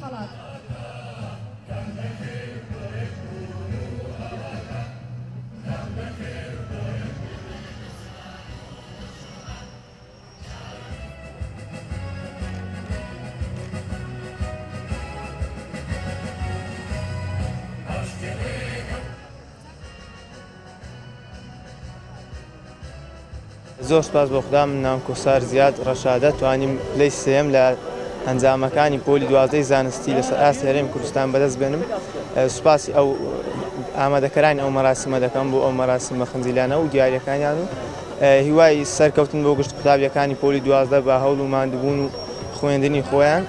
خلاص. زۆر سپاس بۆ خوددا من ناوم کۆسار زیاد ڕەشادە توانیم پلەی سێم لە ئەنجامەکانی پۆلی 12 زانستی لەسەر ئاستی هەرێمی کوردستان بەدەست بێنم. سوپاسی ئەو ئامادەکەرانی ئەو مەراسیمە دەکەم بۆ ئەو مەراسیمە خەنجیلانە و دیاریەکانیان و هیوای سەرکەوتن بۆ گشت قوتابیەکانی پۆلی 12 بە هەوڵ و ماندووبوون و خوێندنی خۆیان.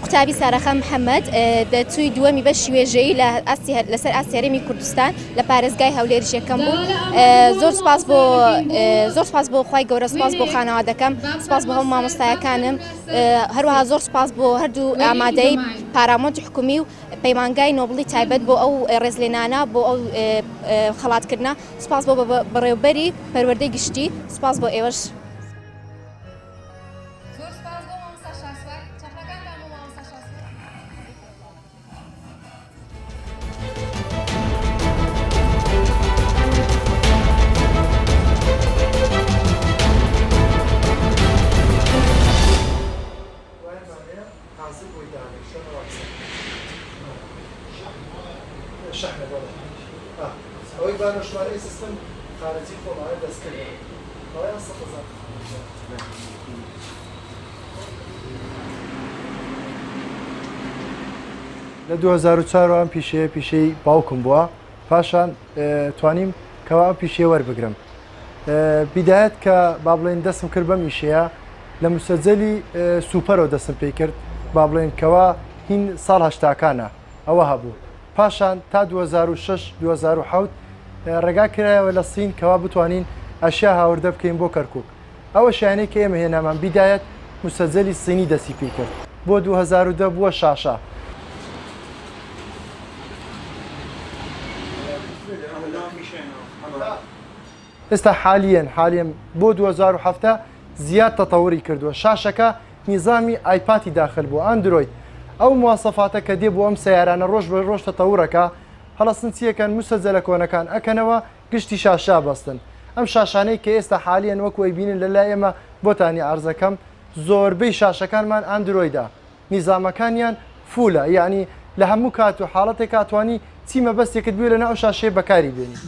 قوتابی سارەخە محەممەد دەچووی دووەمی بە شوێژەیی لەسەر ئاستی هەرێمی کوردستان لە پارێزگای هەولێرش یەکەم بوو. زۆر سپاس بۆ خوای گەورە، سپاس بۆ خانەوادەکەم، سپاس بۆ هەموو مامۆستایەکانم، هەروەها زۆر سپاس بۆ هەردوو ئامادەی پارامۆنتی حکومی و پەیمانگای نۆبڵی تایبەت بۆ ئەو ڕێزلێنانە بۆ ئەو خەڵاتکردنا. سپاس بۆ بەڕێوەبەری پەروەردەی گشتی، سپاس بۆ ئێوەش. ئەوەی بانەشمارەی سیستم خارجی خۆڵایە دەستکردن ئەویان سەفەزان لە 2004 ئەم پیشەی باوکم بووە، پاشان توانیم کەوا ئەم پیشەیە وەربگرم. بیدایەت کە با بڵێن دەستم کرد بەم ئیشەیە لە موسەجەلی سوپەرەوە دەستم پێی کرد، با بڵێن کەوا هین ساڵ هەشتاکانە ئەوە هەبوو. پاشان تا 2006-2007 ڕێگا کرایەوە لە سین کەوا بتوانین ئەشیا هاوردە بکەین بۆ کەرکووک. ئەوە شایانەی کە ئێمە هێنامان بیدایەت موسەجەلی سینی دەستی پێی کرد بۆ 2010 بووە شاشە. ئێستا حالیەن بۆ 2007 زیاد تەتەوری کردووە. شاشەکە نیزامی ئایپاتی داخل بووە ئەندروید. ئەو مواسەفاتە کە دێ بۆ ئەم سیارانە ڕۆژ بە ڕۆژ تەتەورەکە هەڵەستن چیەکەن موسەجەلە کۆنەکان ئەکەنەوە گشتی شاشا بەستن. ئەم شاشانەی کە ئێستا حالیەن وەکو ئەیبینن لەلای ئێمە بۆتانی ئارزەکەم زۆربەی شاشەکانمان ئەندرویدا، نیزامەکانیان فولە، یعنی لە هەموو کات و حاڵەتێک کاتوانی چیمە بەستێکت بێ لەناو شاشەیە بەکاری بێنی.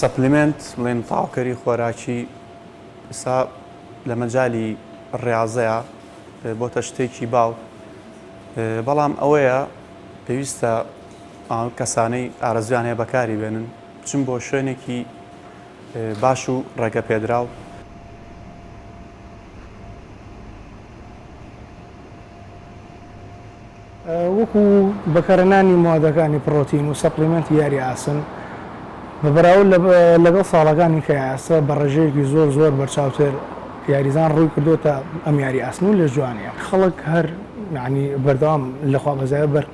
سەپلیمنت بڵێن تاوکەری خۆراکی ئێستا لە مەجای ڕاضەیە بۆتە شتێکی باو، بەڵام ئەوەیە پێویستە کەسانەی ئارەزویان هەیە بەکاری بێنن بچن بۆ شوێنێکی باش و ڕێگە پێدراو. وەکو بەکارهێنانی موادەکانی پرۆتین و سەپلیمنت یاری ئاسن بەبراو لەگەڵ ساڵەکانی کە ئاسە بە ڕێژەیەکی زۆر بەرچاوتر یاریزان ڕووی کردوتە ئەم یاری ئاسن و لە جوانیە خەڵک هەر یعنی بەردەوام لەخوا بەزایە بەر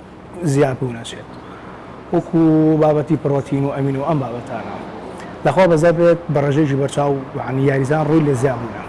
زیاد بوو نەچێت وەکو بابەتی پرۆتین و ئەمین و ئەم بابەتانە لەخوا بەزای بێت بە ڕێژەیەکی بەرچاو یعنی یاریزان ڕووی لە زیاد بوونە.